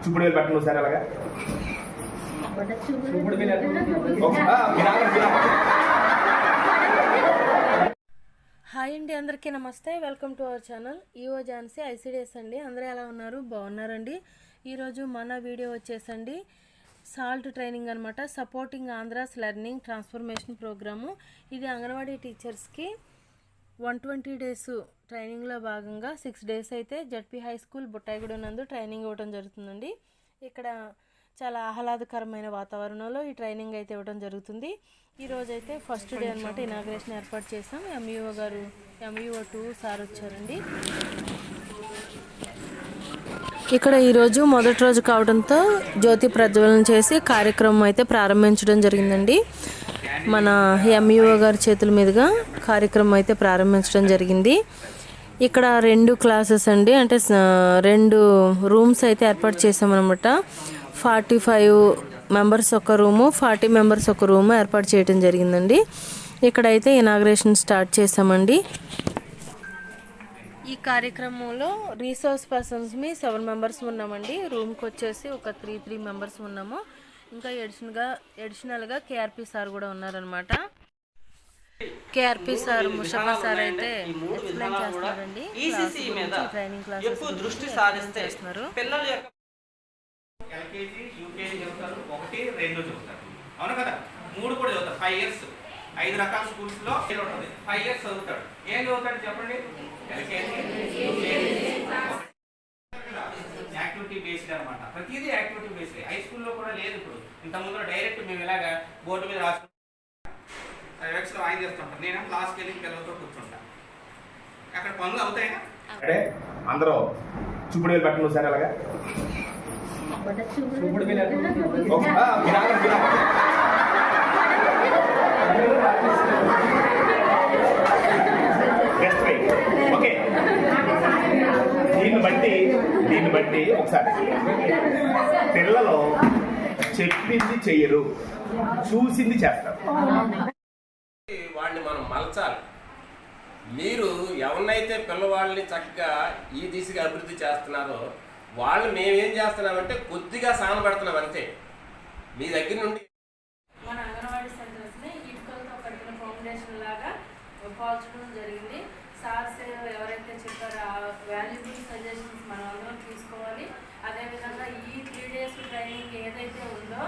చూపుడు వేలు పెట్టండి ఒకసారి అలాగా. హాయ్ అండి, అందరికీ నమస్తే. Welcome to our channel EO Jhansi ICDS అండి. అందరూ ఎలా ఉన్నారు? బాగున్నారండి. ఈరోజు మన వీడియో వచ్చేసండి సాల్ట్ ట్రైనింగ్ అనమాట. Supporting Andhra's learning transformation programme. ఇది అంగన్వాడీ టీచర్స్కి 120 డేస్ ట్రైనింగ్లో భాగంగా 6 డేస్ అయితే జడ్పీ హై స్కూల్ బుట్టాయిగూడెం నందు ట్రైనింగ్ ఇవ్వడం జరుగుతుందండి. ఇక్కడ చాలా ఆహ్లాదకరమైన వాతావరణంలో ఈ ట్రైనింగ్ అయితే ఇవ్వడం జరుగుతుంది. ఈరోజు అయితే ఫస్ట్ డే అనమాట. ఇనాగ్రేషన్ ఏర్పాటు చేసాం. ఎంఈఓ గారు, ఎంఈఓ 2 సార్ వచ్చారండి. ఇక్కడ ఈరోజు మొదటి రోజు కావడంతో జ్యోతి ప్రజ్వలన చేసి కార్యక్రమం అయితే ప్రారంభించడం జరిగిందండి. మన ఎంఈఓ గారి చేతుల మీదుగా కార్యక్రమం అయితే ప్రారంభించడం జరిగింది. ఇక్కడ 2 క్లాసెస్ అండి, అంటే 2 రూమ్స్ అయితే ఏర్పాటు చేసామన్నమాట. 45 మెంబర్స్ ఒక రూము, 40 మెంబర్స్ ఒక రూము ఏర్పాటు చేయడం జరిగిందండి. ఇక్కడైతే ఇనాగ్రేషన్ స్టార్ట్ చేసామండి. ఈ కార్యక్రమంలో రీసోర్స్ పర్సన్స్ 7 మెంబర్స్ ఉన్నామండి. రూమ్కి వచ్చేసి ఒక 3 మెంబర్స్ ఉన్నాము. ఇంకా ఎడిషనల్గా కేఆర్పి సార్ కూడా ఉన్నారనమాట. కేఆర్పి సార్, ముషఫా సార్ అయితే ఎక్స్ప్లెయిన్ చేస్తున్నారండి. ట్రైనింగ్ క్లాసెస్ దృష్టి సారిస్తున్నారు. ఎల్కేజీ యూకేజీ చదువుతారు, 1, 2 చదువుతారు, అవును కదా. 3 కూడా చదువుతారు. 5 ఇయర్స్ 5 రకాల స్కూల్స్ లో ఉంటుంది. 5 ఇయర్స్ చదువుతాడు. ఏం చదువుతాడు చెప్పండి? యాక్టివిటీ బేస్డ్ అనమాట. ప్రతిదీ యాక్టివిటీ బేస్డ్. హై స్కూల్లో కూడా లేదు ఇప్పుడు. ఇంతకుముందు డైరెక్ట్ మేము ఇలాగా బోర్డు మీద రాసుకుంటాం, వెబ్స్లో ఆయన చేస్తుంటాం. నేను క్లాస్కి వెళ్ళి పిల్లలతో కూర్చుంటా. అక్కడ పనులు అవుతాయినా అంటే అందరూ చూపుడు వేలు పెట్టండి ఒకసారి అలాగా. ఓకే, దీన్ని బట్టి ఒకసారి పిల్లలు చెప్పింది చెయ్యరు, చూసింది చేస్తారు. వాడిని మనం మలచాలి. మీరు ఎవరినైతే పిల్లవాళ్ళని చక్కగా ఈ దిశగా అభివృద్ధి చేస్తున్నారో వాళ్ళు మేమేం చేస్తున్నామంటే కొద్దిగా సానబడుతున్నాం అంతే. మీ దగ్గర నుండి మన అంగన్వాడీ సెంటర్స్ని ఇటుకలతో కట్టిన ఫౌండేషన్ లాగా పోల్చడం జరిగింది. సార్స్ ఎవరైతే చెప్పారో ఆ వాల్యుబుల్ సజెషన్స్ మనం అందరం తీసుకోవాలి. అదేవిధంగా ఈ 3 డేస్ ట్రైనింగ్ ఏదైతే ఉందో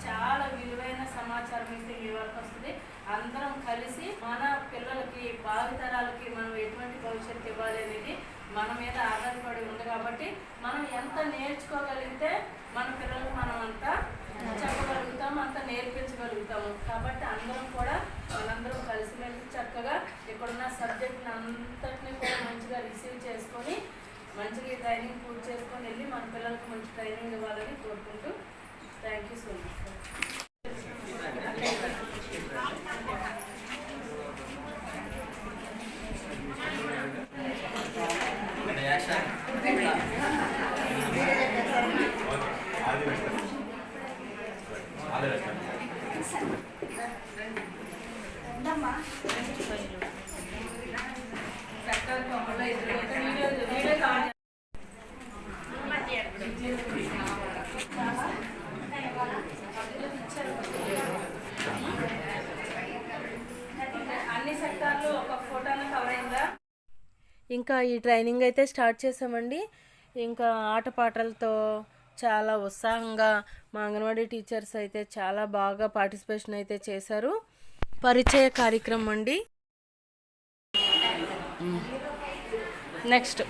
చాలా విలువైన సమాచారం అయితే మీ వరకు వస్తుంది. అందరం కలిసి మన పిల్లలకి, భావితరాలకి మనం ఎటువంటి భవిష్యత్తు ఇవ్వాలి అనేది మన మీద ఆధారపడి ఉంది. కాబట్టి మనం ఎంత నేర్చుకోగలిగితే మన పిల్లలకు మనం అంతా చెప్పగలుగుతాము, అంత నేర్పించగలుగుతాము. కాబట్టి అందరం కూడా మనందరం కలిసిమెలిసి చక్కగా ఇక్కడున్న సబ్జెక్ట్ని అంతటినీ కూడా మంచిగా రిసీవ్ చేసుకొని మంచిగా ట్రైనింగ్ పూర్తి చేసుకొని వెళ్ళి మన పిల్లలకు మంచి ట్రైనింగ్ ఇవ్వాలని కోరుకుంటూ థ్యాంక్ యూ సో మచ్. అన్ని సెక్టార్లు ఒక ఫోటోను కవర్ అయిందా? ఇంకా ఈ ట్రైనింగ్ అయితే స్టార్ట్ చేసామండి. ఇంకా ఆటపాటలతో చాలా ఉత్సాహంగా మా అంగన్వాడీ టీచర్స్ అయితే చాలా బాగా పార్టిసిపేషన్ అయితే చేశారు. పరిచయ కార్యక్రమం అండి. నెక్స్ట్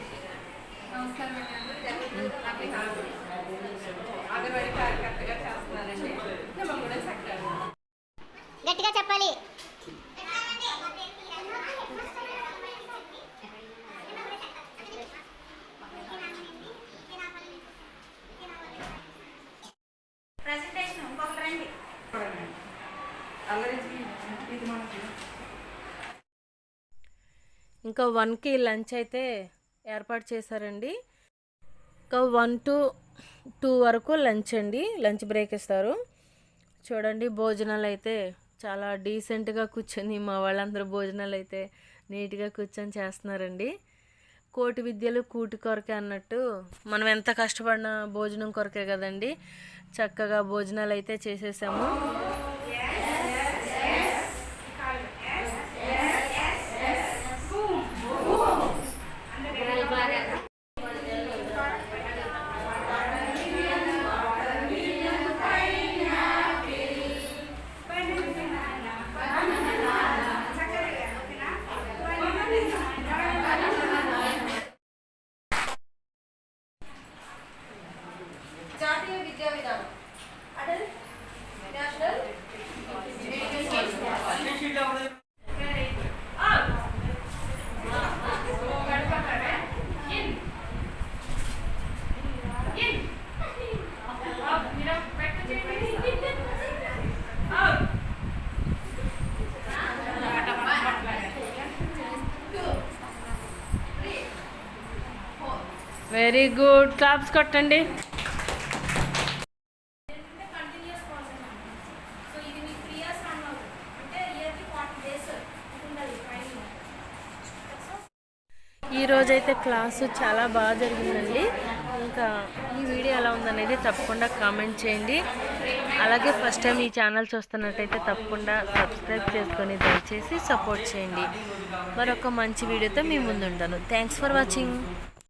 గట్టిగా చెప్పాలి. ప్రెజెంటేషన్ ఇంకొకటి రండి. ఇంకా 1కి లంచ్ అయితే ఏర్పాటు చేశారండి. ఇంకా 1 to 2 వరకు లంచ్ అండి, లంచ్ బ్రేక్ ఇస్తారు. చూడండి, భోజనాలు అయితే చాలా డీసెంట్గా కూర్చొని మా వాళ్ళందరూ భోజనాలు అయితే నీట్గా కూర్చొని చేస్తున్నారండి. కోటి విద్యలు కూటి కొరకే అన్నట్టు మనం ఎంత కష్టపడినా భోజనం కొరకే కదండి. చక్కగా భోజనాలు అయితే చేసేసాము. జాతీయ విద్యా విధానం Atal national very good, claps కొట్టండి. కంటిన్యూస్ ప్రాసెస్ సో ఇది మీకు 3 years రన్ అవుతుంది అంటే ఇయర్కి 40 days ఉండాలి ట్రైనింగ్. ఈ రోజైతే క్లాసు చాలా బాగా జరిగిందండి. ఇంకా ఈ వీడియో ఎలా ఉందనేది తప్పకుండా కామెంట్ చేయండి. అలాగే ఫస్ట్ టైం ఈ ఛానల్ చూస్తున్నట్టయితే తప్పకుండా సబ్స్క్రైబ్ చేసుకొని దయచేసి సపోర్ట్ చేయండి. మరొక మంచి వీడియోతో మీ ముందు ఉంటాను. Thanks for watching.